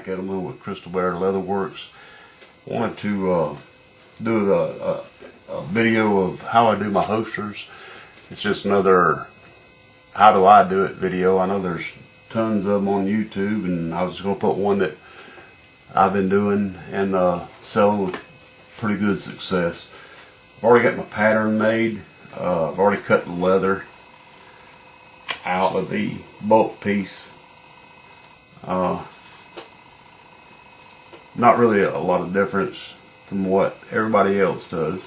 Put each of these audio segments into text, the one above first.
Edelman with Crystal Bear Leatherworks. Wanted to do a video of how I do my holsters. It's just another how do I do it video. I know there's tons of them on YouTube, and I was just going to put one that I've been doing and selling with pretty good success. I've already got my pattern made. I've already cut the leather out of the bulk piece. Not really a lot of difference from what everybody else does.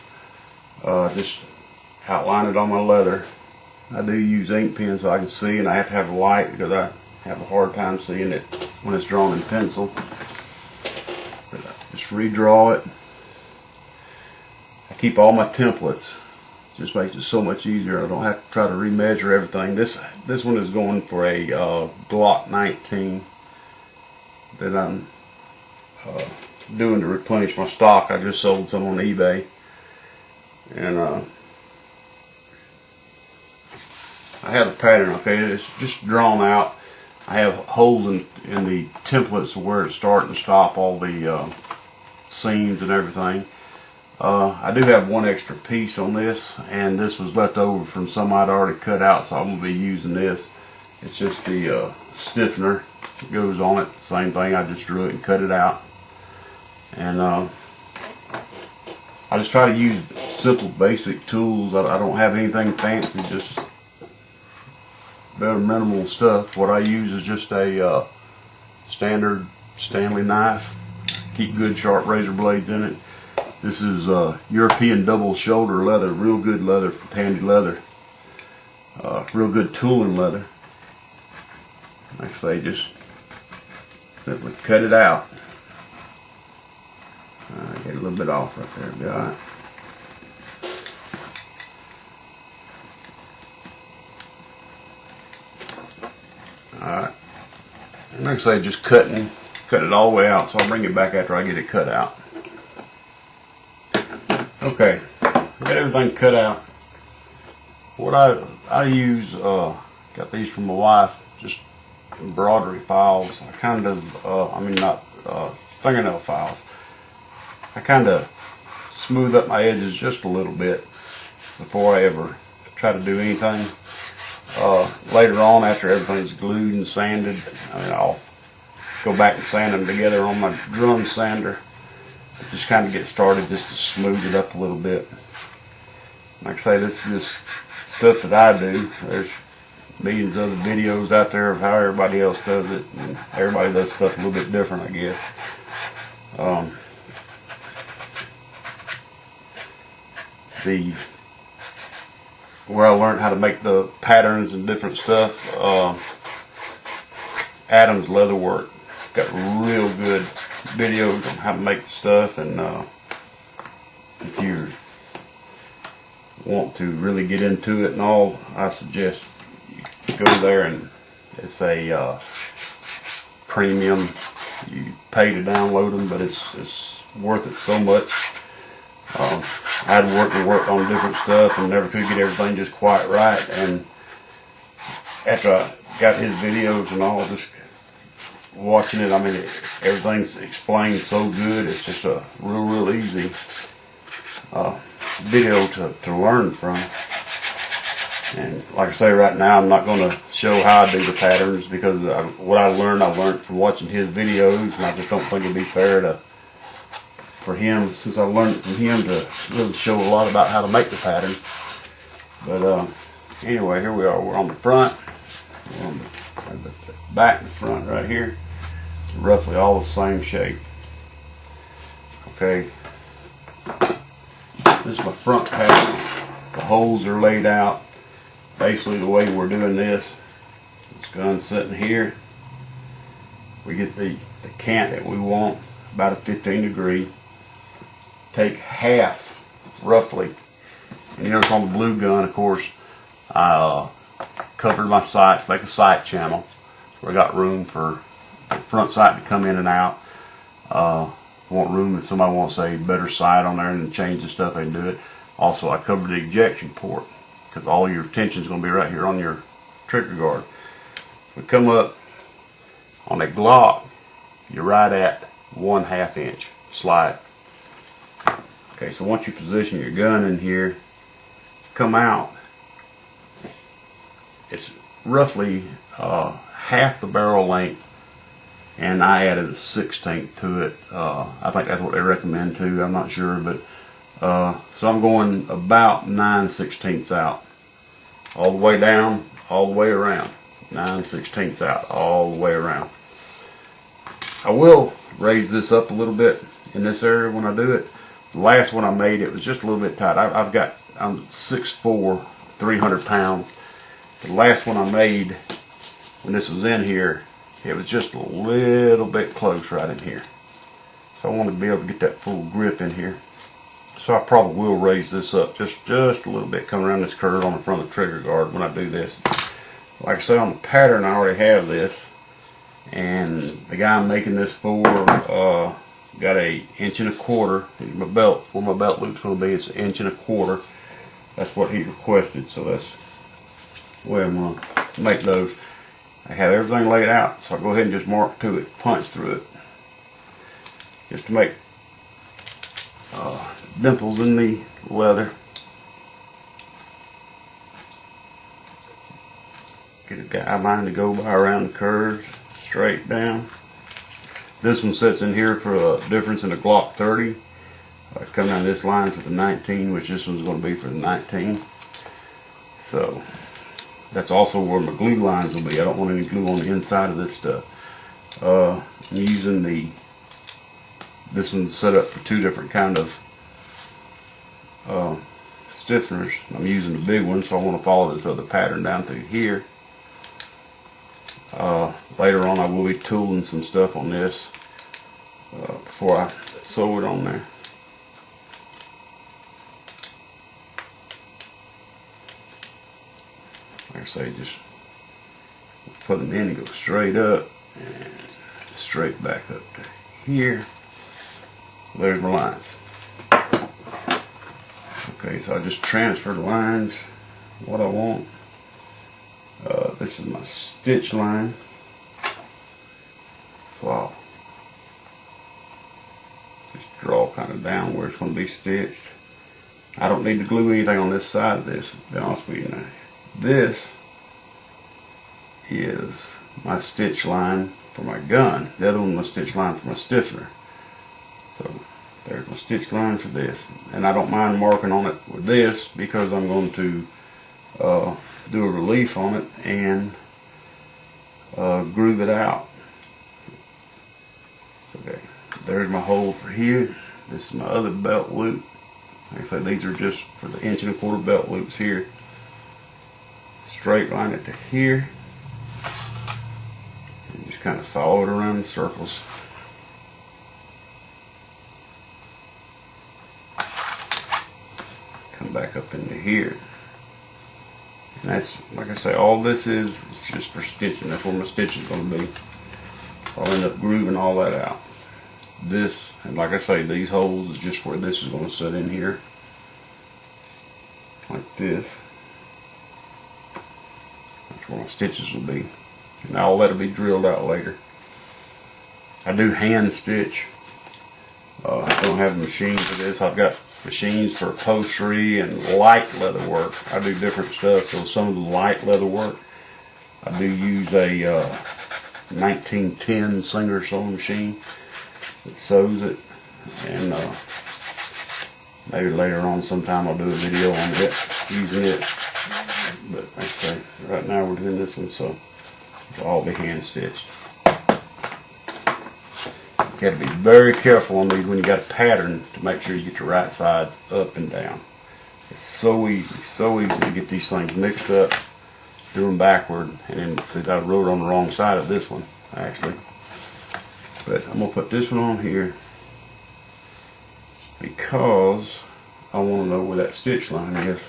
Just outline it on my leather. I do use ink pen so I can see, and I have to have a light because I have a hard time seeing it when it's drawn in pencil. But I just redraw it. I keep all my templates. It just makes it so much easier. I don't have to try to remeasure everything. This one is going for a Glock 19 that I'm doing to replenish my stock. I just sold some on eBay, and I have the pattern. Okay, it's just drawn out. I have holes in the templates where to start and stop all the seams and everything. I do have one extra piece on this, and this was left over from some I'd already cut out, so I'm going to be using this. It's just the stiffener that goes on it. Same thing, I just drew it and cut it out. And I just try to use simple basic tools. I don't have anything fancy, just very minimal stuff. What I use is just a standard Stanley knife. Keep good sharp razor blades in it. This is European double shoulder leather, real good leather for tandy leather. Real good tooling leather. Like I say, just simply cut it out. Get a little bit off right there, be alright. Alright. And like I say, just cut it all the way out, so I'll bring it back after I get it cut out. Okay, got everything cut out. What I use, got these from my wife, just embroidery files. I kind of, not fingernail files. I kind of smooth up my edges just a little bit before I ever try to do anything. Later on, after everything's glued and sanded, I'll go back and sand them together on my drum sander. Just kind of get started just to smooth it up a little bit. Like I say, this is just stuff that I do. There's millions of other videos out there of how everybody else does it, and everybody does stuff a little bit different, I guess. Where I learned how to make the patterns and different stuff, Adam's Leatherwork got real good videos on how to make the stuff, and if you want to really get into it and all, I suggest you go there, and it's a premium. You pay to download them, but it's worth it so much. I had to work on different stuff and never could get everything just quite right, and after I got his videos and all, just watching it, everything's explained so good. It's just a real easy video to learn from. And like I say, right now I'm not going to show how I do the patterns, because what I learned from watching his videos, and I just don't think it'd be fair for him, since I learned it from him, to really show a lot about how to make the pattern. But anyway, here we are. We're on the front. We're on the back and the front right here. It's roughly all the same shape. Okay. This is my front pattern. The holes are laid out basically the way we're doing this. This gun sitting here. We get the cant that we want, about a 15 degree. Take half, roughly. And you notice on the blue gun, of course, I covered my sights, make a sight channel, so I got room for the front sight to come in and out. Want room if somebody wants a better sight on there and change the stuff, they can do it. Also, I covered the ejection port, because all your tension is going to be right here on your trigger guard. We come up on a Glock, you're right at 1/2 inch slide. Okay, so once you position your gun in here, come out, it's roughly half the barrel length, and I added a 1/16 to it. I think that's what they recommend too, I'm not sure, but so I'm going about 9/16 out, all the way down, all the way around. 9/16 out, all the way around. I will raise this up a little bit in this area when I do it. The last one I made, it was just a little bit tight. I'm 6'4", 300 pounds. The last one I made, when this was in here, it was just a little bit close right in here. So I want to be able to get that full grip in here. So I probably will raise this up just a little bit, come around this curve on the front of the trigger guard when I do this. Like I say, on the pattern I already have this, and the guy I'm making this for got a 1.25 inch. Here's my belt, where my belt loop's going to be, it's 1.25 inch. That's what he requested, so that's the way I'm going to make those. I have everything laid out, so I'll go ahead and just mark to it, punch through it, just to make dimples in the leather. Get a guideline to go by around the curves, straight down. This one sits in here for a difference in a Glock 30. I come down this line for the 19, which this one's going to be for the 19. So that's also where my glue lines will be. I don't want any glue on the inside of this stuff. I'm using this one's set up for 2 different kind of stiffeners. I'm using the big one, so I want to follow this other pattern down through here. Later on I will be tooling some stuff on this before I sew it on there. Like I say, just put them in and go straight up and straight back up to here. There's my lines. Okay, so I just transfer the lines what I want. This is my stitch line, so I'll just draw kind of down where it's going to be stitched. I don't need to glue anything on this side of this, to be honest with you now. This is my stitch line for my gun. The other one was my stitch line for my stiffener. So there's my stitch line for this, and I don't mind marking on it with this because I'm going to do a relief on it and groove it out. Okay, there's my hole for here. This is my other belt loop. Like I said, these are just for the 1.25 inch belt loops here. Straight line it to here and just kind of follow it around in circles. Come back up into here. And that's, like I say, all this is just for stitching. That's where my stitch is going to be. I'll end up grooving all that out. This, and like I say, these holes is just where this is going to sit in here. Like this. That's where my stitches will be. And all that will be drilled out later. I do hand stitch. I don't have a machine for this. I've got machines for upholstery and light leather work. I do different stuff. So some of the light leather work, I do use a 1910 Singer sewing machine that sews it. And maybe later on sometime I'll do a video on it, using it. But like I say, right now we're doing this one, so it'll all be hand stitched. You have to be very careful on these when you got a pattern to make sure you get the right sides up and down. It's so easy to get these things mixed up, do them backward, and then see, I wrote on the wrong side of this one actually. But I'm gonna put this one on here because I want to know where that stitch line is.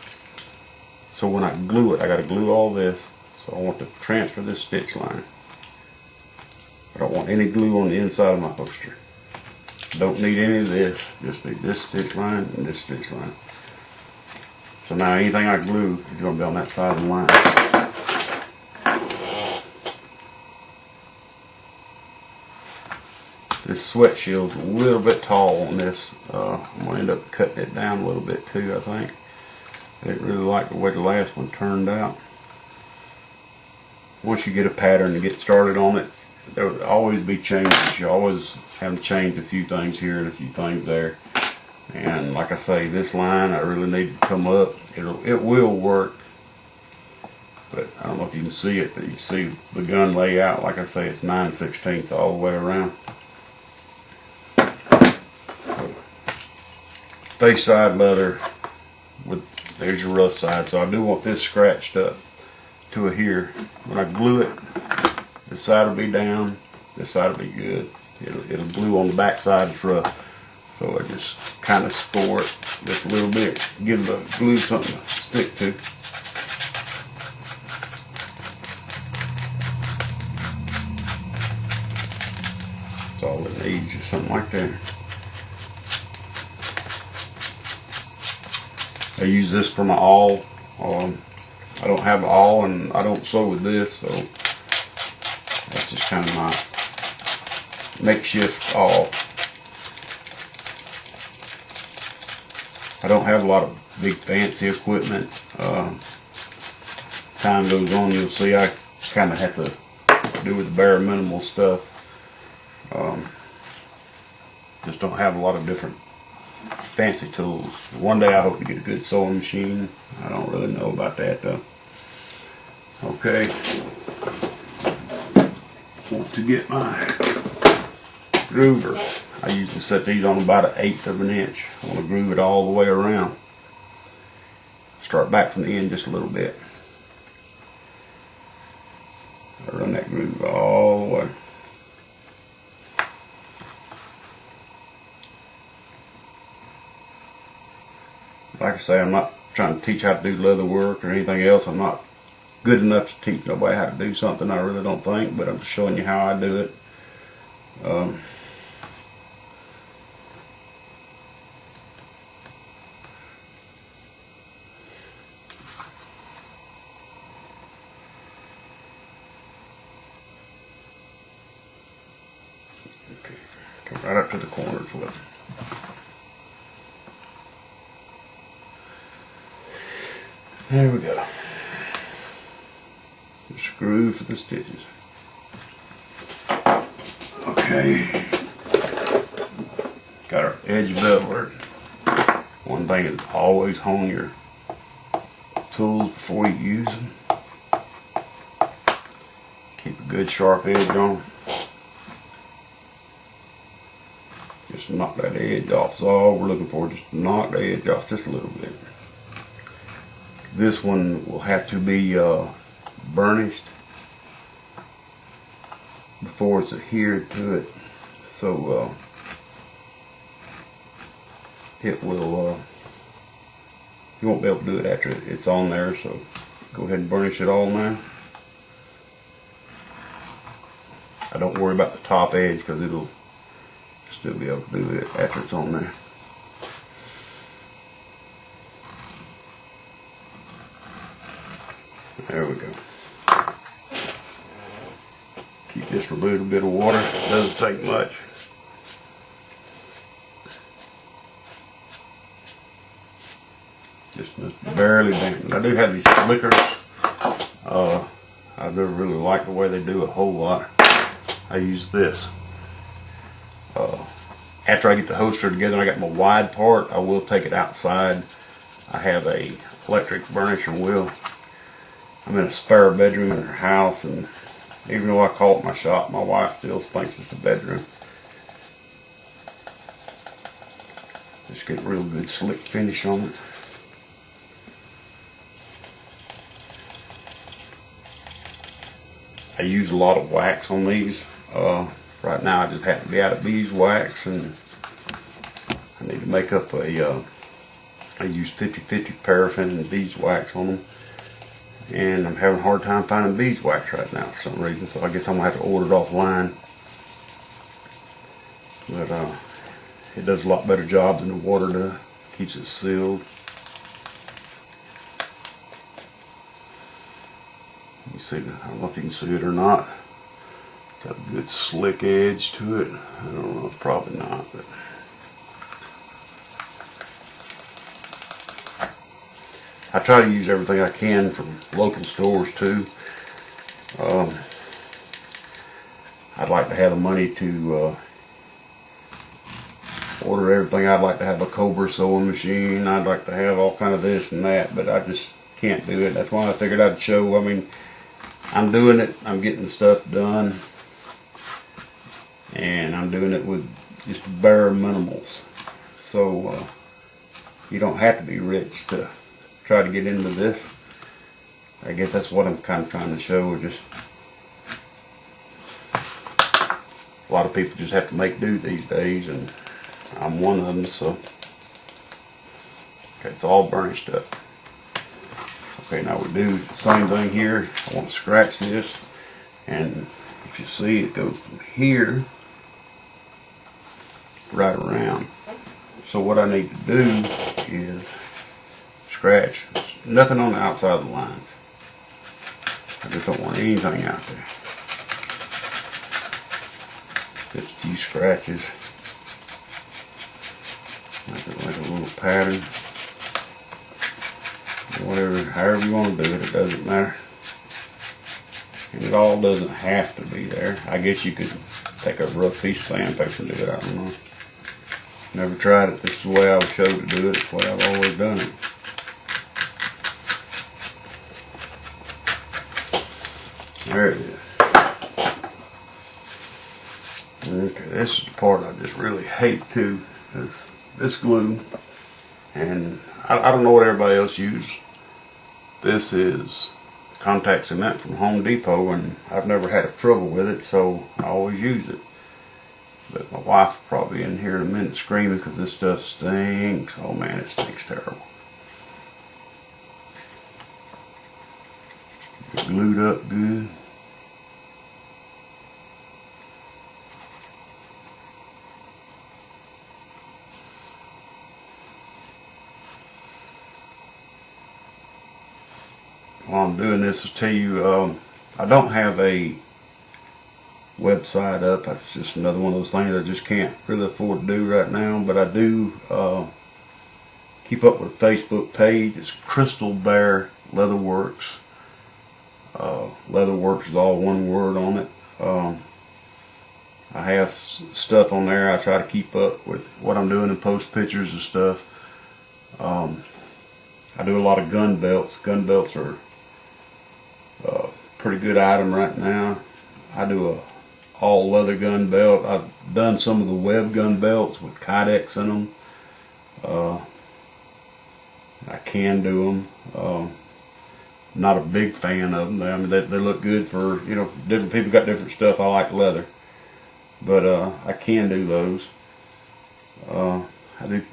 So when I glue it, I got to glue all this. So I want to transfer this stitch line. I don't want any glue on the inside of my holster. Don't need any of this. Just need this stitch line and this stitch line. So now anything I glue is going to be on that side of the line. This sweat shield's a little bit tall on this. I'm going to end up cutting it down a little bit too, I think. I didn't really like the way the last one turned out. Once you get a pattern and get started on it, there will always be changes. You always have to change a few things here and a few things there. And like I say, this line I really need to come up. It will work, but I don't know if you can see it, but you can see the gun layout. Like I say, it's 9/16 all the way around. Face side leather with, there's your rough side. So I do want this scratched up to a here. When I glue it, this side will be down, this side will be good. It'll glue on the back side, it's rough. So I just kind of score it just a little bit, give the glue something to stick to. That's all it needs, just something like that. I use this for my awl. I don't have an awl and I don't sew with this, so that's just kind of my makeshift awl. I don't have a lot of big fancy equipment. Time goes on, you'll see I kind of have to do with the bare minimal stuff. Just don't have a lot of different fancy tools. One day I hope to get a good sewing machine. I don't really know about that though. Okay. Want to get my groover. I usually set these on about 1/8 of an inch. I want to groove it all the way around. Start back from the end just a little bit. I run that groove all the way. Like I say, I'm not trying to teach how to do leather work or anything else. I'm not good enough to teach nobody how to do something, I really don't think, but I'm just showing you how I do it. Okay, come right up to the corners with it. There we go. Just groove for the stitches. Okay. Got our edge beveled. One thing is always hone your tools before you use them. Keep a good sharp edge on them. Just knock that edge off. That's all we're looking for. Just knock the edge off just a little bit. This one will have to be burnished before it's adhered to it, so it will you won't be able to do it after it's on there, so go ahead and burnish it all now. I don't worry about the top edge because it'll still be able to do it after it's on there. There we go. Keep this for a little bit of water. It doesn't take much. Just barely dampened. I do have these flickers. I don't really like the way they do a whole lot. I use this. After I get the holster together and I got my wide part, I will take it outside. I have a electric burnishing wheel. I'm in a spare bedroom in her house, and even though I call it my shop, my wife still thinks it's a bedroom. Just get a real good slick finish on it. I use a lot of wax on these. Right now I just happen to be out of beeswax, and I need to make up a, I use 50-50 paraffin and beeswax on them. And I'm having a hard time finding beeswax right now for some reason, so I guess I'm going to have to order it offline. But it does a lot better job than the water does. Keeps it sealed. You see, I don't know if you can see it or not. Got a good slick edge to it. I don't know, probably not, but I try to use everything I can from local stores too. I'd like to have the money to order everything. I'd like to have a Cobra sewing machine. I'd like to have all kind of this and that, but I just can't do it. That's why I figured I'd show. I mean, I'm doing it. I'm getting the stuff done, and I'm doing it with just bare minimals. So you don't have to be rich to try to get into this. I guess that's what I'm kind of trying to show. Just a lot of people just have to make do these days, and I'm one of them. So okay, it's all burnished up. Okay, now we do the same thing here. I want to scratch this, and if you see, it goes from here right around. So what I need to do is scratch. Nothing on the outside of the lines. I just don't want anything out there. Just a few scratches. Make it like a little pattern. Whatever, however you want to do it, it doesn't matter. And it all doesn't have to be there. I guess you could take a rough piece of sandpaper and do it. I don't know. Never tried it. This is the way I was showed to do it. It's the way I've always done it. There it is. Okay, this is the part I just really hate too, is this glue. And I don't know what everybody else uses. This is contact cement from Home Depot, and I've never had a trouble with it, so I always use it. But my wife will probably be in here in a minute screaming because this stuff stinks. Oh man, it stinks terrible. It's glued up good. While I'm doing this, I'll tell you, I don't have a website up. That's just another one of those things I just can't really afford to do right now, but I do keep up with a Facebook page. It's Crystal Bear Leatherworks. Leatherworks is all one word on it. I have stuff on there. I try to keep up with what I'm doing and post pictures and stuff. I do a lot of gun belts. Gun belts are a pretty good item right now. I do a all leather gun belt. I've done some of the web gun belts with kydex in them. I can do them. Not a big fan of them. I mean, they look good for, you know, different people got different stuff. I like leather, but I can do those. I do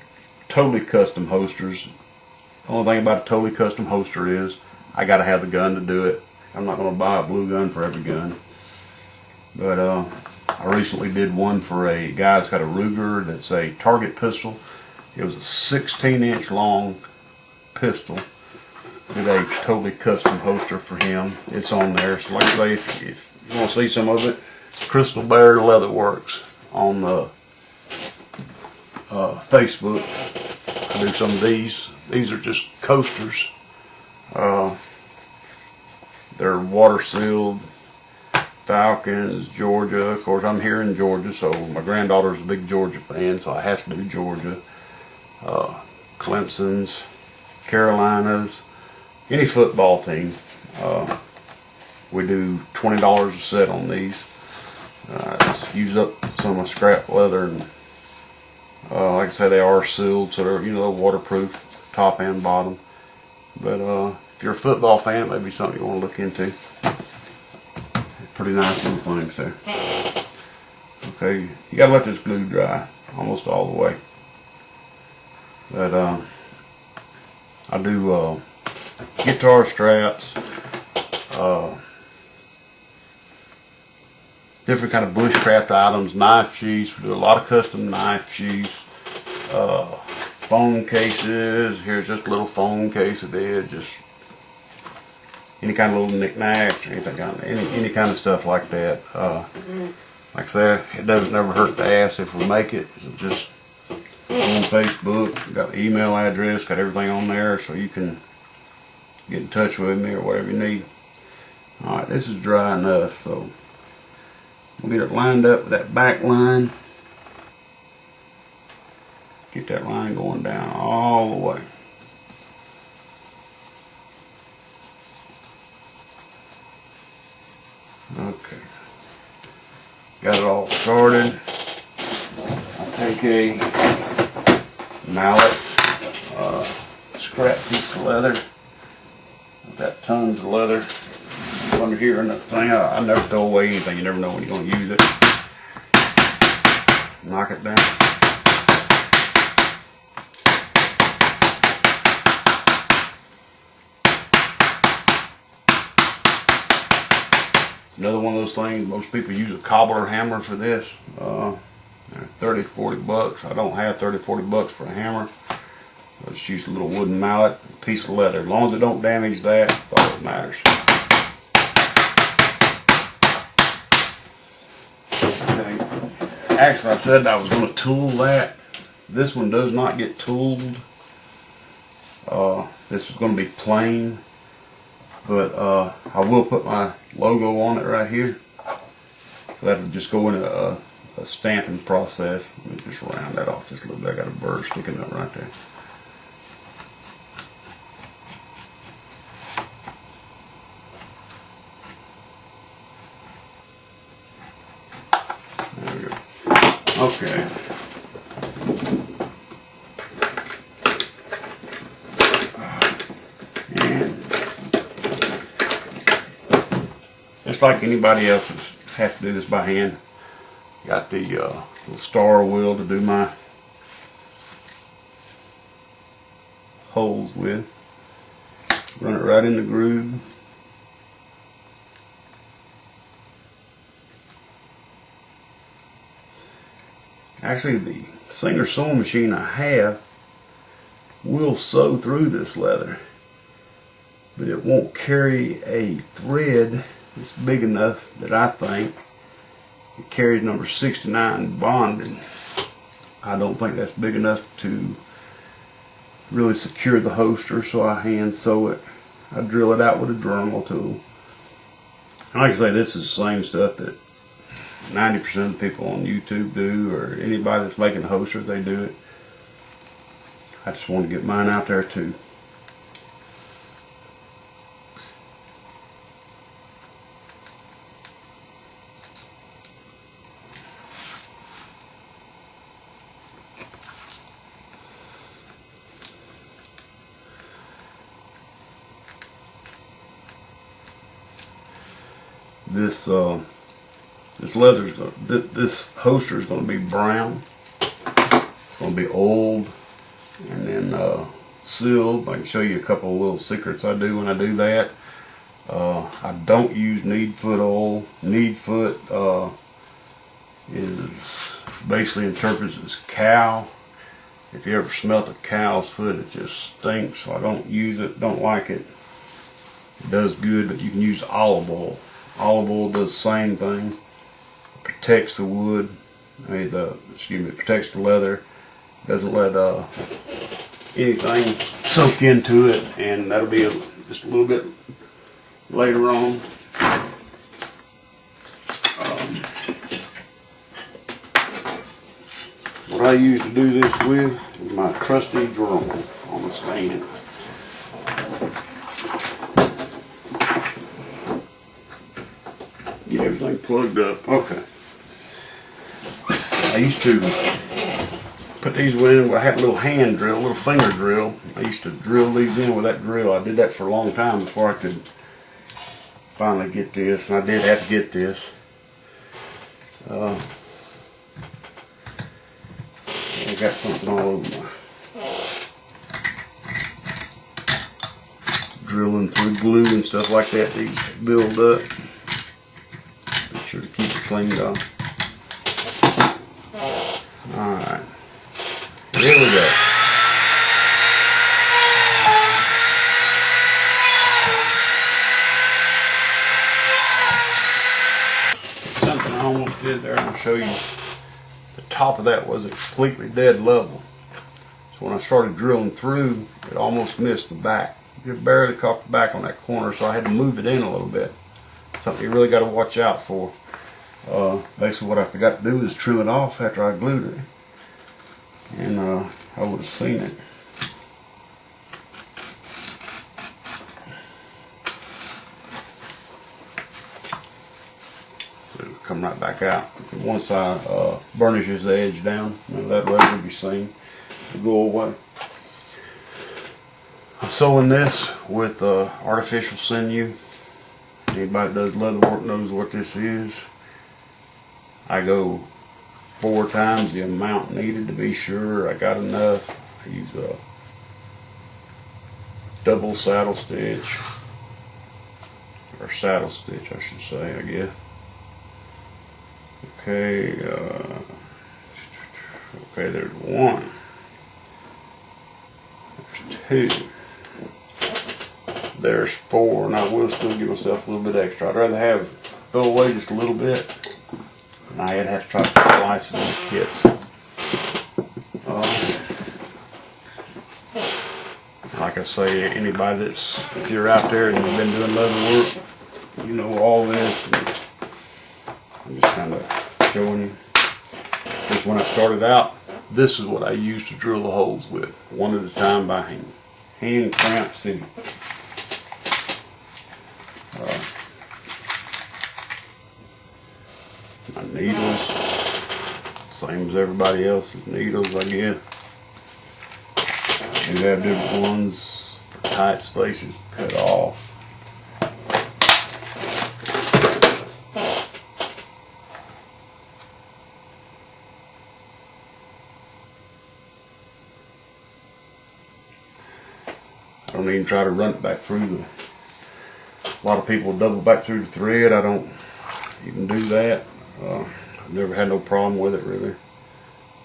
totally custom holsters. The only thing about a totally custom holster is I got to have the gun to do it. I'm not going to buy a blue gun for every gun. But I recently did one for a guy that's got a Ruger that's a target pistol. It was a 16-inch long pistol. Did a totally custom holster for him. It's on there. So like I say, if you want to see some of it, Crystal Bear Leatherworks on Facebook. I do some of these. These are just coasters. They're water sealed. Falcons, Georgia. Of course, I'm here in Georgia, so my granddaughter's a big Georgia fan, so I have to do Georgia. Clemson's, Carolinas, any football team. We do $20 a set on these. Just use up some of my scrap leather, and like I say, they are sealed, so they're, you know, waterproof, top and bottom. But if you're a football fan, it may be something you want to look into. Pretty nice little things there. Okay, you gotta let this glue dry almost all the way. But I do guitar straps, different kind of bushcraft items, knife sheaths. We do a lot of custom knife sheaths, phone cases. Here's just a little phone case I did. Just any kind of little knickknacks or any kind of stuff like that. Like I said, it doesn't never hurt to ask if we make it. So just on Facebook, got the email address, got everything on there, so you can get in touch with me or whatever you need. Alright, this is dry enough, so we'll get it lined up with that back line. Get that line going down all the way. Okay. Got it all started. I'll take a mallet, scrap piece of leather. I've got tons of leather under here and that thing. I never throw away anything. You never know when you're going to use it. Knock it down. Another one of those things, most people use a cobbler hammer for this. 30, 40 bucks. I don't have 30, 40 bucks for a hammer. I just use a little wooden mallet, a piece of leather. As long as it don't damage that, that's all that matters. Okay. Actually, I said I was going to tool that. This one does not get tooled. This is going to be plain. But I will put my logo on it right here. So that'll just go in a stamping process. Let me just round that off just a little bit. I got a bird sticking up right there. There we go. Okay. Just like anybody else has to do this by hand. Got the little star wheel to do my holes with. Run it right in the groove. Actually, the Singer sewing machine I have will sew through this leather, but it won't carry a thread that's big enough that I think it carries number 69 bonded. I don't think that's big enough to really secure the holster, so I hand sew it. I drill it out with a Dremel tool. And like I say, this is the same stuff that 90% of the people on YouTube do, or anybody that's making holsters, they do it. I just want to get mine out there too. This holster is going to be brown. It's going to be old, and then sealed. I can show you a couple of little secrets I do when I do that. I don't use knead foot oil. Knead foot is basically interpreted as cow. If you ever smelt a cow's foot, it just stinks, so I don't use it, don't like it. It does good, but you can use olive oil. Olive oil does the same thing. Protects the wood. Protects the leather. Doesn't let anything soak into it, and that'll be just a little bit later on. What I use to do this with is my trusty Dremel on the stand. Get everything plugged up. Okay. I used to put these in. I had a little hand drill, a little finger drill. I used to drill these in with that drill. I did that for a long time before I could finally get this, and I did have to get this. I got something all over my drilling through glue and stuff like that. These build up. Be sure to keep it cleaned off. Alright. Here we go. to show you the top of that wasn't completely dead level. So when I started drilling through, it almost missed the back. It barely caught the back on that corner, so I had to move it in a little bit. Something you really got to watch out for. Basically what I forgot to do is trim it off after I glued it. And I would have seen it. It'll come right back out. Once I burnishes the edge down, that'll ever be seen. It'll go away. I'm sewing this with artificial sinew. Anybody that does leather work knows what this is. I go 4 times the amount needed to be sure I got enough. I use a double saddle stitch, or saddle stitch I should say, I guess. Okay, okay, there's 1, there's 2, there's 4, and I will still give myself a little bit extra. I'd rather have throw away just a little bit, and I'd have to try to slice it in the kits. Like I say, anybody if you're out there and you've been doing leather work, you know all this. I'm just kind of showing you. Because when I started out, this is what I used to drill the holes with, one at a time by hand. Hand cramp city. My needles, same as everybody else's needles, I guess. I do have different ones for tight spaces cut off. I don't even try to run it back through a lot of people double back through the thread. I don't even do that. I've never had no problem with it really,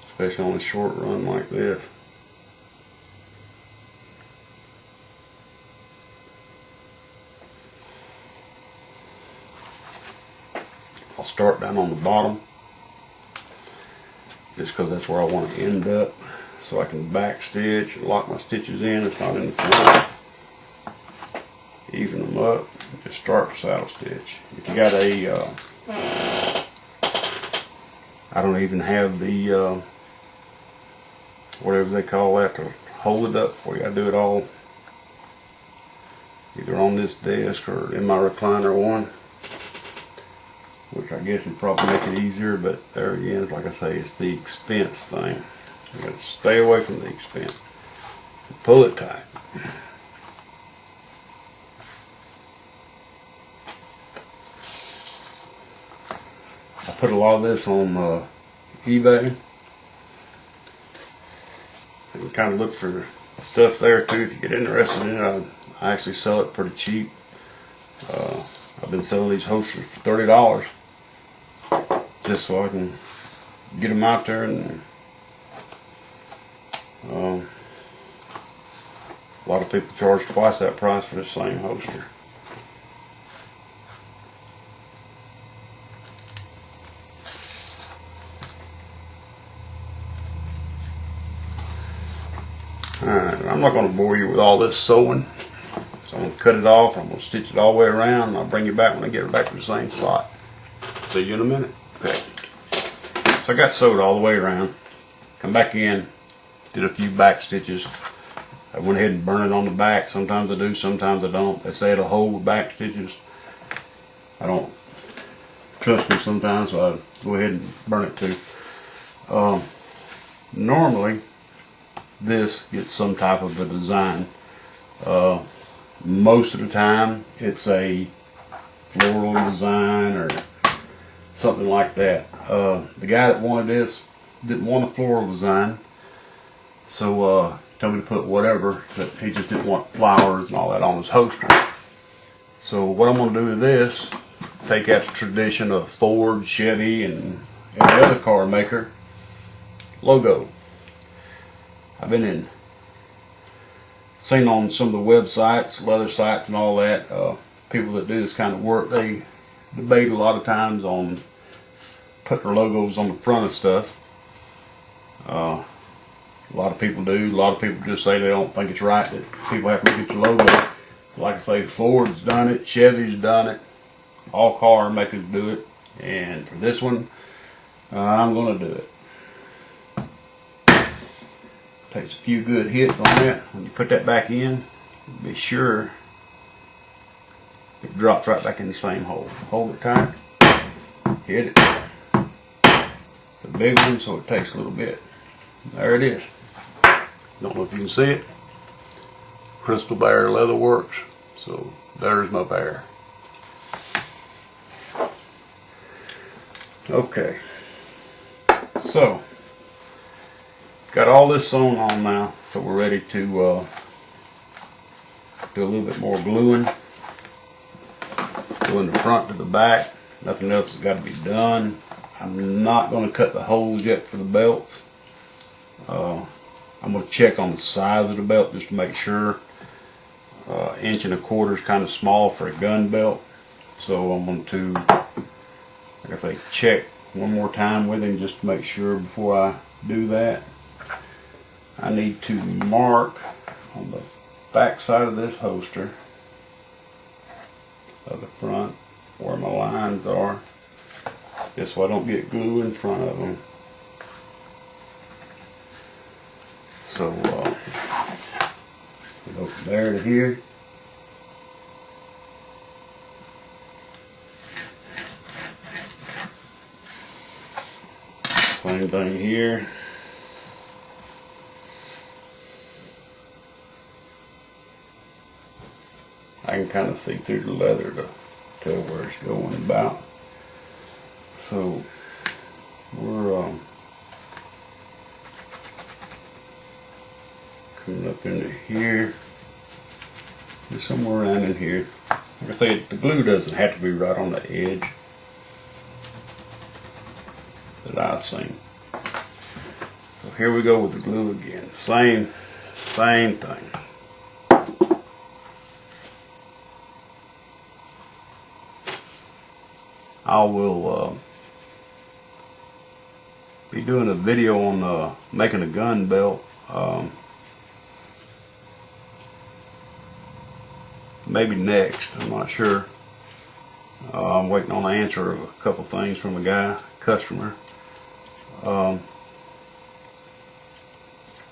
especially on a short run like this. I'll start down on the bottom just because that's where I want to end up, so I can back stitch and lock my stitches in. It's not in the front. Even them up, just start the saddle stitch. If you got a I don't even have the whatever they call that to hold it up for you. I do it all either on this desk or in my recliner one, which I guess would probably make it easier, but there again, like I say, it's the expense thing. You got to stay away from the expense. Pull it tight. I put a lot of this on eBay. You can kind of look for stuff there too if you get interested in it. I actually sell it pretty cheap. I've been selling these holsters for $30 just so I can get them out there, and a lot of people charge twice that price for the same holster. Alright, I'm not going to bore you with all this sewing, so I'm going to cut it off. I'm going to stitch it all the way around, and I'll bring you back when I get it back to the same spot. See you in a minute. Okay. So I got sewed all the way around. Come back in, did a few back stitches. I went ahead and burned it on the back. Sometimes I do, sometimes I don't. They say it'll hold with back stitches. I don't trust me sometimes, so I go ahead and burn it too. Normally, this gets some type of a design. Most of the time it's a floral design or something like that. The guy that wanted this didn't want a floral design, so told me to put whatever, but he just didn't want flowers and all that on his holster. So what I'm going to do with this, take that tradition of Ford, Chevy, and every other car maker logo. I've been seen on some of the websites, leather sites and all that, people that do this kind of work, they debate a lot of times on put their logos on the front of stuff. A lot of people do. A lot of people just say they don't think it's right that people have to look at your logo. Like I say, Ford's done it, Chevy's done it, all car makers do it, and for this one, I'm going to do it. Takes a few good hits on that. When you put that back in, be sure it drops right back in the same hole. Hold it tight, hit it. It's a big one, so it takes a little bit. There it is. Don't know if you can see it. Crystal Bear Leather Works. So there's my bear. Okay. So got all this sewn on now, so we're ready to do a little bit more gluing. Gluing the front to the back. Nothing else has got to be done. I'm not going to cut the holes yet for the belts. I'm going to check on the size of the belt just to make sure. 1.25 inches is kind of small for a gun belt. So I'm going to, like I say, check one more time with him just to make sure before I do that. I need to mark on the back side of this holster of the front where my lines are, just so I don't get glue in front of them. So we go from there to here. Same thing here. I can kind of see through the leather to tell where it's going about. So we're coming up into here, just somewhere around in here. Like I say, the glue doesn't have to be right on the edge that I've seen. So here we go with the glue again. Same thing. I will be doing a video on making a gun belt. Maybe next, I'm not sure. I'm waiting on the answer of a couple things from a customer.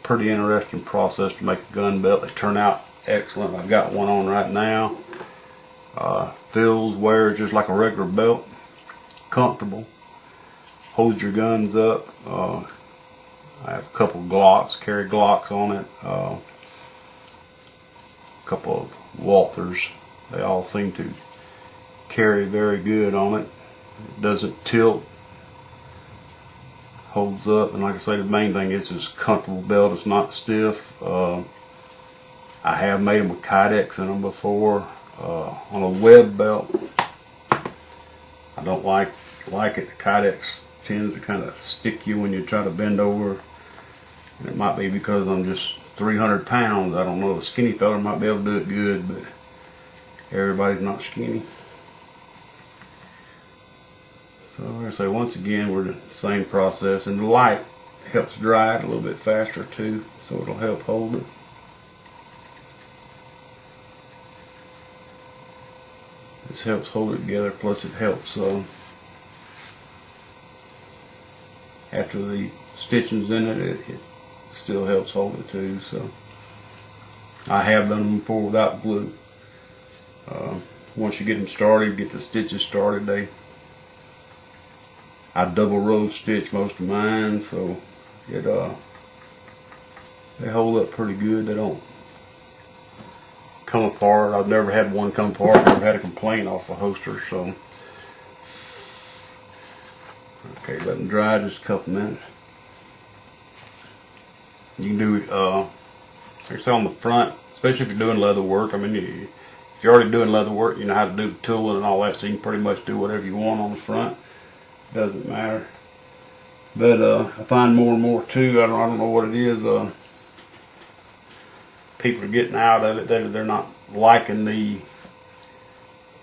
Pretty interesting process to make a gun belt. They turn out excellent. I've got one on right now. Feels, wears just like a regular belt. Comfortable. Holds your guns up. I have a couple Glocks, carry Glocks on it. A couple of Walthers. They all seem to carry very good on it. It doesn't tilt. Holds up, and like I say, the main thing is it's a comfortable belt. It's not stiff. I have made them with Kydex in them before. On a web belt, I don't like it. The Kydex tends to kind of stick you when you try to bend over. And it might be because I'm just 300 pounds. I don't know. A skinny fella might be able to do it good, but everybody's not skinny. So like I say, once again, we're the same process, and the light helps dry it a little bit faster too, so it'll help hold it. This helps hold it together, plus it helps after the stitching's in it, it still helps hold it too. So I have done them before without glue. Once you get them started, get the stitches started, I double row stitch most of mine, so they hold up pretty good. They don't come apart. I've never had one come apart. Never had a complaint off a holster. So okay, let them dry just a couple minutes. You can do like I say, on the front, especially if you're doing leather work. I mean, if you're already doing leather work, you know how to do the tooling and all that, so you can pretty much do whatever you want on the front. Doesn't matter. But I find more and more too, I don't know what it is, people are getting out of it. They're not liking the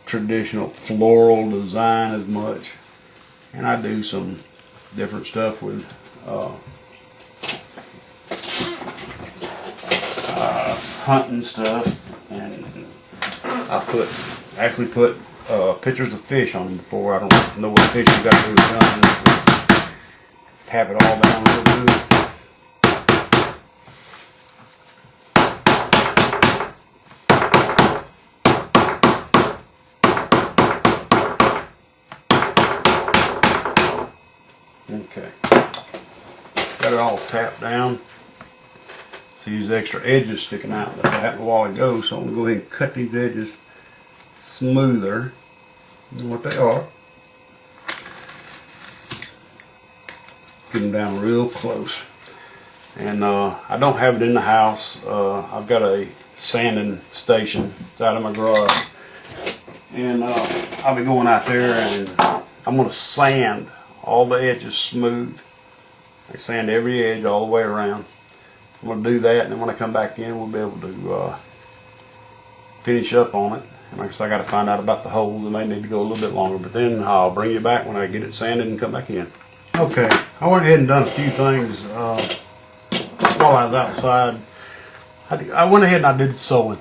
traditional floral design as much. and I do some different stuff with hunting stuff, and I actually put pictures of fish on them before. I don't know what fish you got to do with hunting. Tap it all down real good. Okay, got it all tapped down. See these extra edges sticking out. That's what happened a while ago, so I'm going to go ahead and cut these edges smoother than what they are. Get them down real close. And I don't have it in the house. I've got a sanding station. It's out of my garage. And I'll be going out there and I'm going to sand all the edges smooth. I sand every edge all the way around. I'm going to do that, and then when I come back in, we'll be able to finish up on it. And like I said, I got to find out about the holes, and they need to go a little bit longer. But then I'll bring you back when I get it sanded and come back in. Okay, I went ahead and done a few things while I was outside. I went ahead and I did sewing.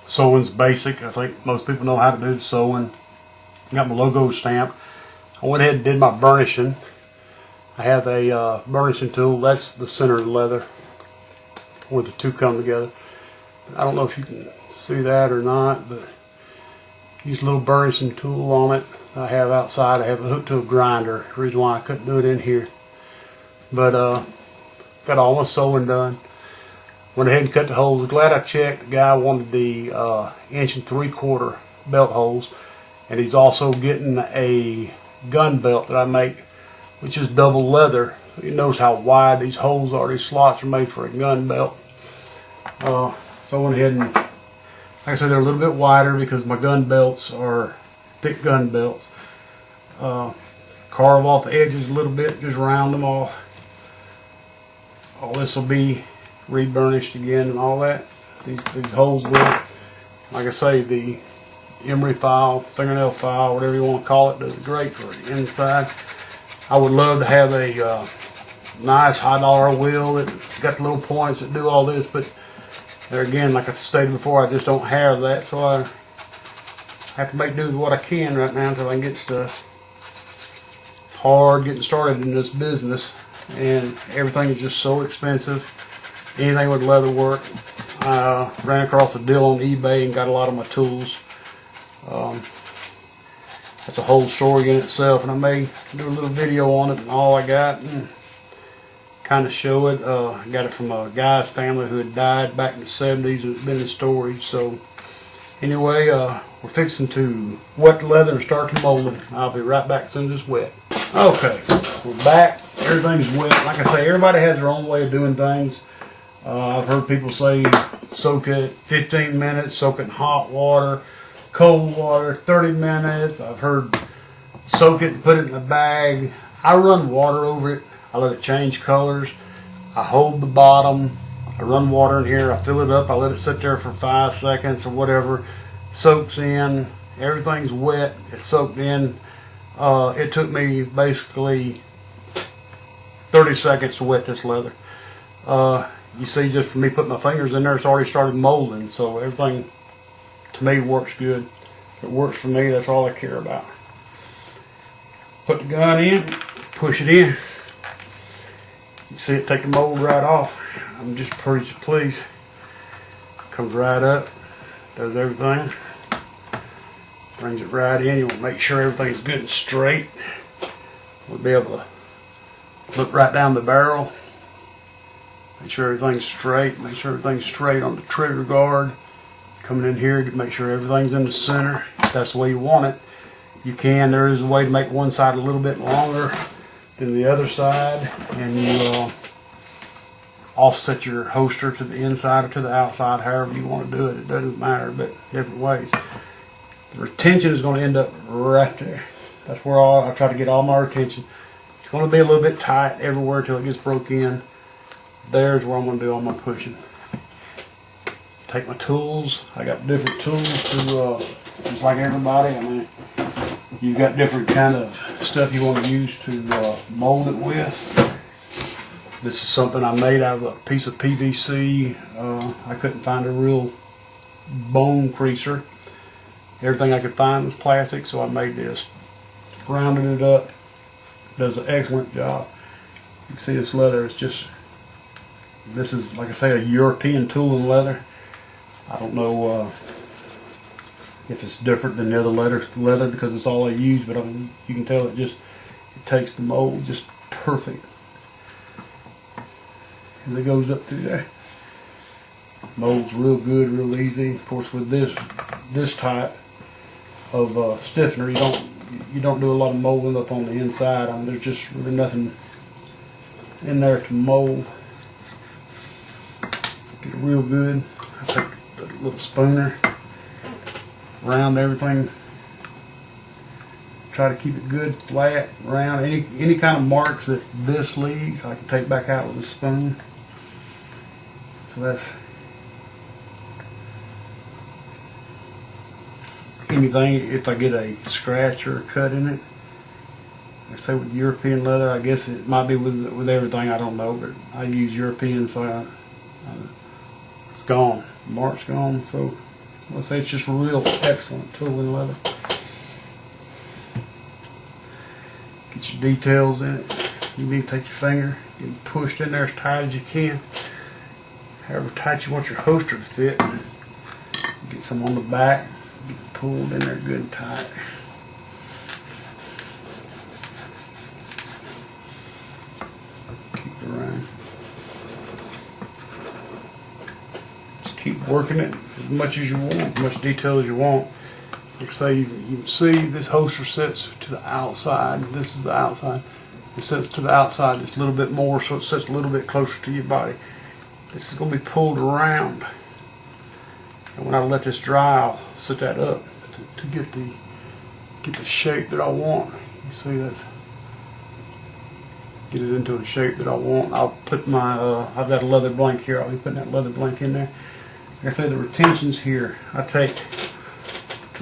Sewing's basic. I think most people know how to do sewing. Got my logo stamped. I went ahead and did my burnishing. I have a burnishing tool. That's the center of the leather where the two come together. I don't know if you can see that or not, but use a little burnishing tool on it. I have outside. I have it hooked to a grinder. The reason why I couldn't do it in here. But got all my sewing done. Went ahead and cut the holes. Glad I checked. The guy wanted the 1 3/4 belt holes, and he's also getting a gun belt that I make, which is double leather. He knows how wide these holes are. These slots are made for a gun belt. So I went ahead and, like I said, they're a little bit wider because my gun belts are thick gun belts. Carve off the edges a little bit, just round them off. All this will be re-burnished again and all that. These holes will, like I say, the emery file, fingernail file, whatever you want to call it, does great for the inside. I would love to have a nice high dollar wheel that's got the little points that do all this, but there again, like I stated before, I just don't have that, so I have to make do with what I can right now until I can get stuff. It's hard getting started in this business, and everything is just so expensive. Anything with leather work. I ran across a deal on eBay and got a lot of my tools. That's a whole story in itself, and I may do a little video on it and all I got and kind of show it. I got it from a guy's family who had died back in the 70s and it's been in storage. So anyway, we're fixing to wet the leather and start to mold it. I'll be right back as soon as it's wet. Okay, we're back. Everything's wet. Like I say, everybody has their own way of doing things. I've heard people say soak it 15 minutes, soak it in hot water, cold water, 30 minutes. I've heard soak it and put it in a bag. I run water over it. I let it change colors. I hold the bottom. I run water in here. I fill it up. I let it sit there for 5 seconds or whatever. Soaks in. Everything's wet. It's soaked in. It took me basically 30 seconds to wet this leather. You see, just for me putting my fingers in there, it's already started molding. So everything, to me, works good. If it works for me, that's all I care about. Put the gun in, push it in. You see it take the mold right off. I'm just pretty pleased. Comes right up, does everything. Brings it right in. You want to make sure everything's good and straight. We'll be able to look right down the barrel. Make sure everything's straight. Make sure everything's straight on the trigger guard. Coming in here to make sure everything's in the center. If that's the way you want it, you can. There is a way to make one side a little bit longer than the other side, and you offset your holster to the inside or to the outside, however you want to do it. It doesn't matter, but different ways. The retention is going to end up right there. That's where I try to get all my retention. It's going to be a little bit tight everywhere till it gets broke in. There's where I'm going to do all my pushing. Take my tools. I got different tools to, just like everybody. I mean, You've got different kind of stuff you want to use to mold it with. This is something I made out of a piece of PVC. I couldn't find a real bone creaser. Everything I could find was plastic, so I made this. Rounded it up. Does an excellent job. You can see this leather is just, this is, like I say, a European tool and leather. I don't know if it's different than the other leather because it's all I use, but I mean, you can tell it takes the mold just perfect. And it goes up through there. Molds real good, real easy. Of course, with this type of stiffener, you don't do a lot of molding up on the inside. I mean, there's just really nothing in there to mold. Get it real good. I take a little spooner, round everything. Try to keep it good, flat, round. Any kind of marks that this leaves, I can take back out with a spoon. So that's anything. If I get a scratch or a cut in it, like I say with European leather, I guess it might be with everything. I don't know, but I use European, so it's gone. The mark's gone. So I'll say it's just a real excellent tool in leather. Get your details in it. You need to take your finger, get it pushed in there as tight as you can. However tight you want your holster to fit. Get some on the back. Get it pulled in there good and tight. Keep it around. Just keep working it as much as you want, as much detail as you want. Like I say, you can see this holster sits to the outside. This is the outside. It sits to the outside just a little bit more, so it sits a little bit closer to your body. This is going to be pulled around, and when I let this dry, I'll set that up to get the shape that I want. You see, get it into the shape that I want. I'll put my I've got a leather blank here. I'll be putting that leather blank in there. Like I say, the retention's here. I take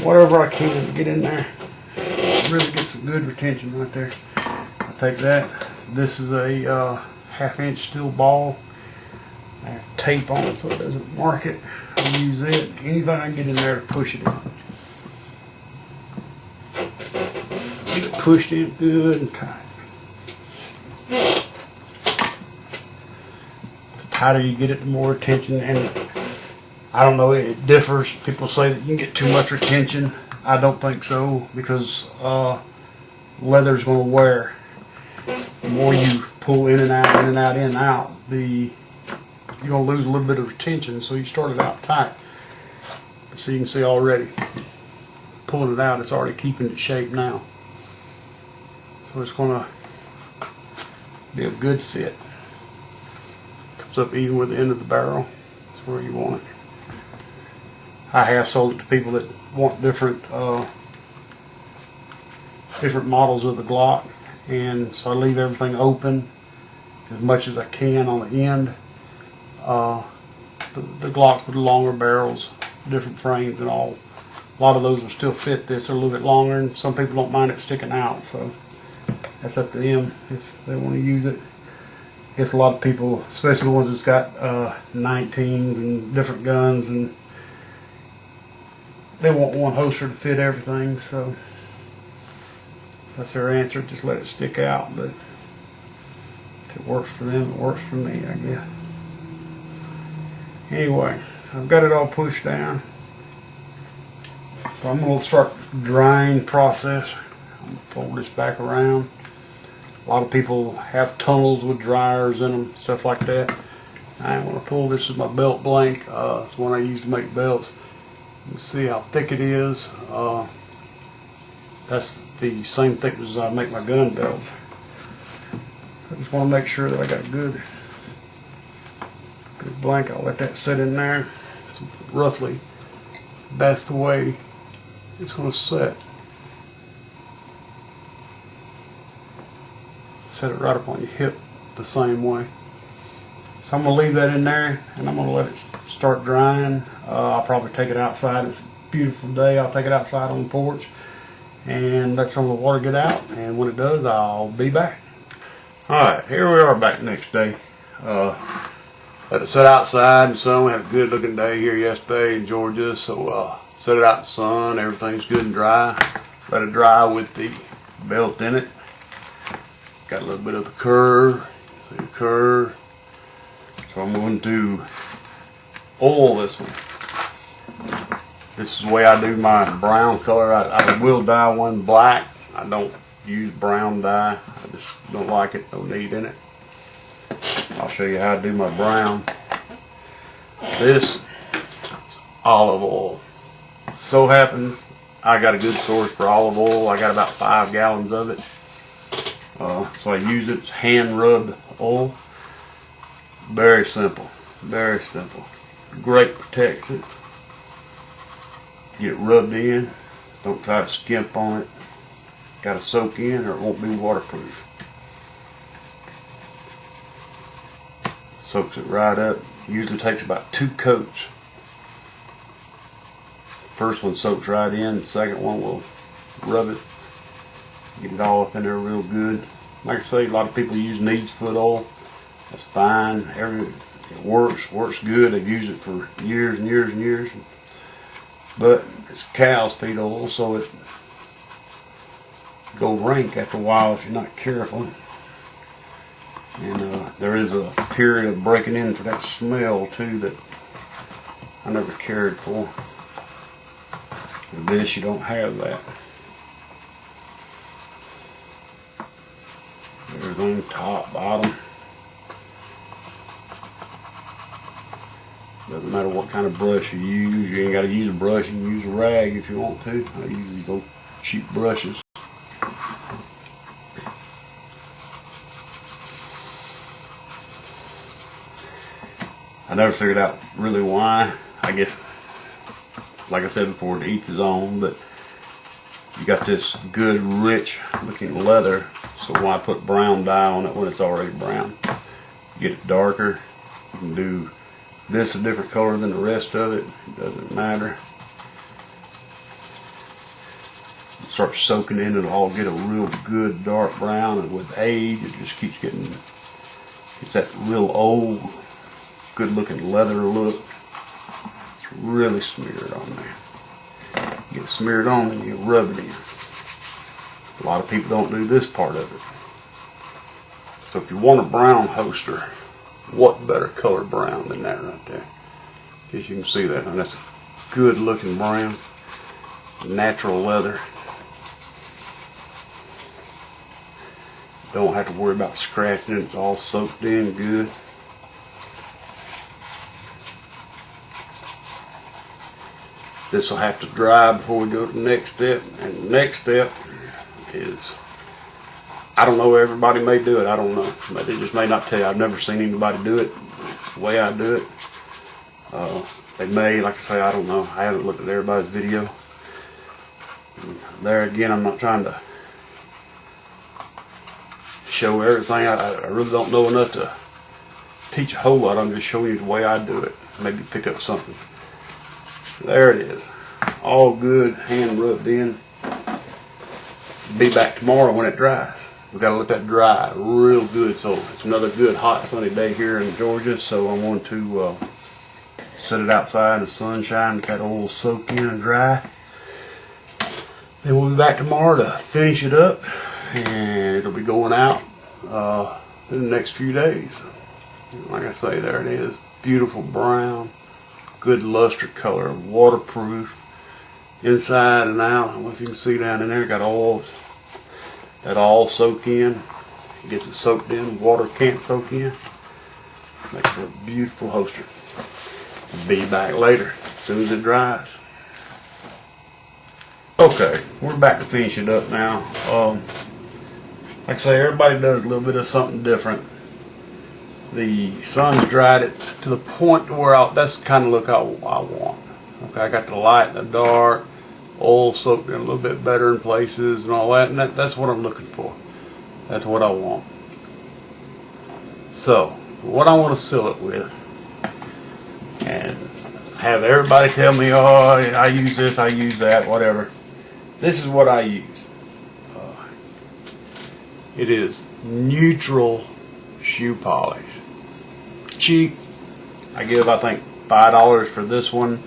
whatever I can to get in there. Really get some good retention right there. I take that. This is a half-inch steel ball. I have tape on it so it doesn't mark it. I'll use it. Anything I can get in there to push it in. Get it pushed in good and tight. The tighter you get it, the more retention. And I don't know, it differs. People say that you can get too much retention. I don't think so, because leather's going to wear. The more you pull in and out, in and out, in and out, you're going to lose a little bit of retention, so you start it out tight. So you can see already, pulling it out, it's already keeping its shape now. So it's going to be a good fit. Comes up even with the end of the barrel. That's where you want it. I have sold it to people that want different models of the Glock, and so I leave everything open as much as I can on the end. The Glocks with the longer barrels, different frames and all, a lot of those will still fit this. They're a little bit longer, and some people don't mind it sticking out, so that's up to them if they want to use it. I guess a lot of people, especially the ones that's got 19s and different guns, and they want one holster to fit everything, so that's their answer. Just let it stick out, but if it works for them, it works for me, I guess. Anyway, I've got it all pushed down, so I'm going to start the drying process. I'm going to fold this back around. A lot of people have tunnels with dryers in them, stuff like that. I want to pull this is my belt blank. It's one I use to make belts. You can see how thick it is. That's the same thickness as I make my gun belts. I just want to make sure that I got a good blank. I'll let that sit in there. So roughly, that's the way it's going to set. Set it right up on your hip the same way. So I'm going to leave that in there, and I'm going to let it start drying. I'll probably take it outside. It's a beautiful day. I'll take it outside on the porch and let some of the water get out, and when it does, I'll be back. Alright, here we are back next day. Let it sit outside in the sun. We had a good looking day here yesterday in Georgia, so set it out in the sun. Everything's good and dry. Let it dry with the belt in it. Got a little bit of the curve. See the curve. So I'm going to oil this one. This is the way I do my brown color. I will dye one black. I don't use brown dye. I just don't like it. No need in it. I'll show you how I do my brown. This is olive oil. So happens I got a good source for olive oil. I got about 5 gallons of it. So I use it. It's hand rubbed oil. Very simple. Very simple. Great protects it. Get it rubbed in. Don't try to skimp on it. Got to soak in or it won't be waterproof. Soaks it right up. Usually takes about 2 coats. First one soaks right in. The second one will rub it. Get it all up in there real good. Like I say, a lot of people use needs foot oil. That's fine. It works good. They've used it for years and years and years. But it's cow's feet oil, so it go rank after a while if you're not careful. And there is a period of breaking in for that smell too that I never cared for. With this, you don't have that. Everything top, bottom. Doesn't matter what kind of brush you use. You ain't got to use a brush. You can use a rag if you want to. I usually go cheap brushes. I never figured out really why. I guess, like I said before, to each his own, but you got this good, rich looking leather, so when I put brown dye on it when it's already brown, get it darker. You can do this a different color than the rest of it. It doesn't matter. Start soaking in, it'll all get a real good dark brown, and with age it just keeps getting, it's that real old, good looking leather look. It's really smeared on there. You get smeared on and you rub it in. A lot of people don't do this part of it. So if you want a brown holster, what better color brown than that right there? Guess you can see that. And that's a good looking brown. Natural leather. Don't have to worry about scratching it. It's all soaked in good. This will have to dry before we go to the next step. And the next step is, I don't know, everybody may do it. I don't know. They just may not tell you. I've never seen anybody do it the way I do it. They may, like I say, I don't know. I haven't looked at everybody's video. And there again, I'm not trying to show everything. I really don't know enough to teach a whole lot. I'm just showing you the way I do it. Maybe pick up something. There it is. All good, hand rubbed in. Be back tomorrow when it dries. We've got to let that dry real good. So it's another good hot sunny day here in Georgia. So I'm going to set it outside in the sunshine, get that oil soak in and dry. Then we'll be back tomorrow to finish it up, and it'll be going out in the next few days. Like I say, there it is. Beautiful brown, good luster color, waterproof inside and out. I don't know if you can see down in there, got oil. That all soak in. It gets it soaked in. Water can't soak in. Makes for a beautiful holster. Be back later as soon as it dries. Okay, we're back to finish it up now. Like I say, everybody does a little bit of something different. The sun's dried it to the point where that's the kind of look I want. Okay, I got the light and the dark, oil soaked in a little bit better in places and all that, and that's what I'm looking for. That's what I want. So, what I want to seal it with, and have everybody tell me, oh, I use this, I use that, whatever. This is what I use. It is neutral shoe polish. Cheap. I give, I think, $5 for this one.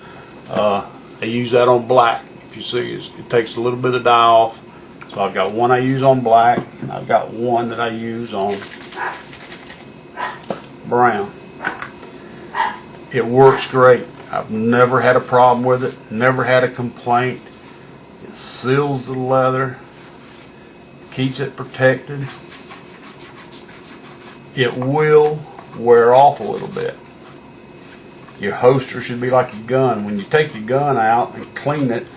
I use that on black. If you see, it takes a little bit of dye off. So I've got one I use on black, and I've got one that I use on brown. It works great. I've never had a problem with it, never had a complaint. It seals the leather, keeps it protected. It will wear off a little bit. Your holster should be like a gun. When you take your gun out and clean it,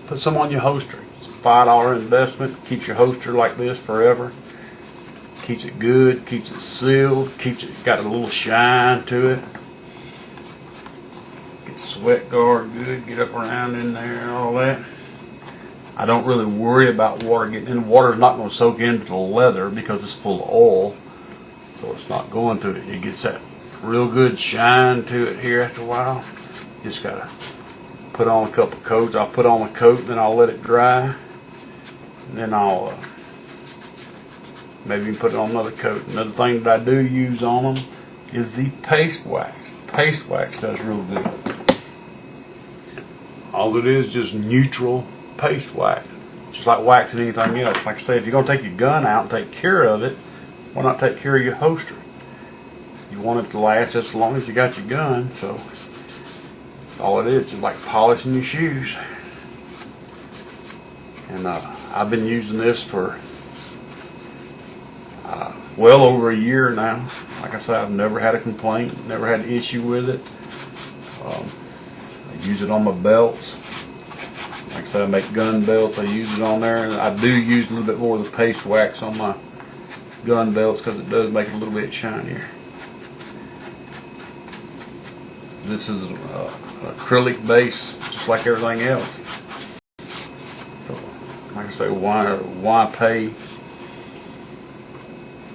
put some on your holster. It's a $5 investment. Keeps your holster like this forever. Keeps it good, keeps it sealed, keeps it got a little shine to it. Get sweat guard good, get up around in there and all that. I don't really worry about water getting in. Water's not going to soak into the leather because it's full of oil, so it's not going to it. It gets that real good shine to it here after a while. Just gotta put on a couple coats. I'll put on a coat, then I'll let it dry, and then I'll maybe even put it on another coat. Another thing that I do use on them is the paste wax. Paste wax does real good. All it is just neutral paste wax, just like waxing anything else. Like I say, if you're gonna take your gun out and take care of it, why not take care of your holster? You want it to last as long as you got your gun, so all it is like polishing your shoes. And I've been using this for well over a year now. Like I said, I've never had a complaint, never had an issue with it. I use it on my belts. Like I said, I make gun belts. I use it on there, and I do use a little bit more of the paste wax on my gun belts because it does make it a little bit shinier. This is an acrylic base, just like everything else. So, like I say, why pay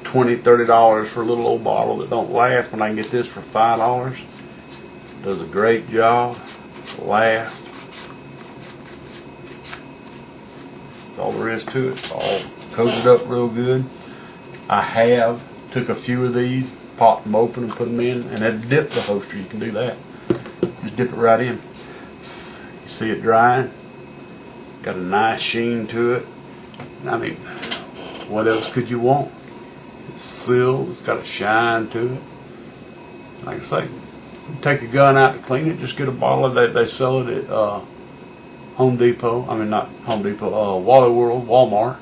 $20, $30 for a little old bottle that don't last when I can get this for $5? Does a great job. Lasts. That's all there is to it. It's all coated up real good. I took a few of these, popped them open and put them in, and had dipped the holster. You can do that. Just dip it right in. You see it drying. Got a nice sheen to it. I mean, what else could you want? It's sealed. It's got a shine to it. Like I say, take your gun out to clean it. Just get a bottle of that. They sell it at Home Depot. I mean, not Home Depot. Wally World, Walmart.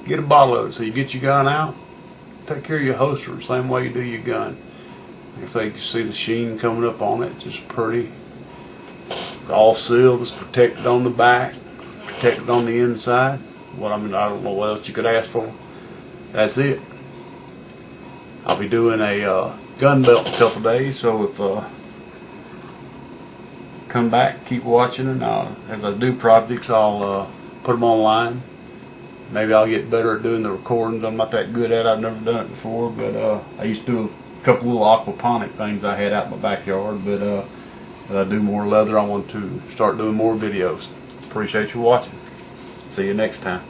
Get a bottle of it. So you get your gun out. Take care of your holster the same way you do your gun. Like I say, you can see the sheen coming up on it. It's just pretty. It's all sealed. It's protected on the back, protected on the inside. I don't know what else you could ask for. That's it. I'll be doing a gun belt in a couple days, so if come back, keep watching, and as I do projects, I'll put them online. Maybe I'll get better at doing the recordings. I'm not that good at it. I've never done it before, but I used to do a couple little aquaponic things I had out in my backyard. But as I do more leather, I want to start doing more videos. Appreciate you watching. See you next time.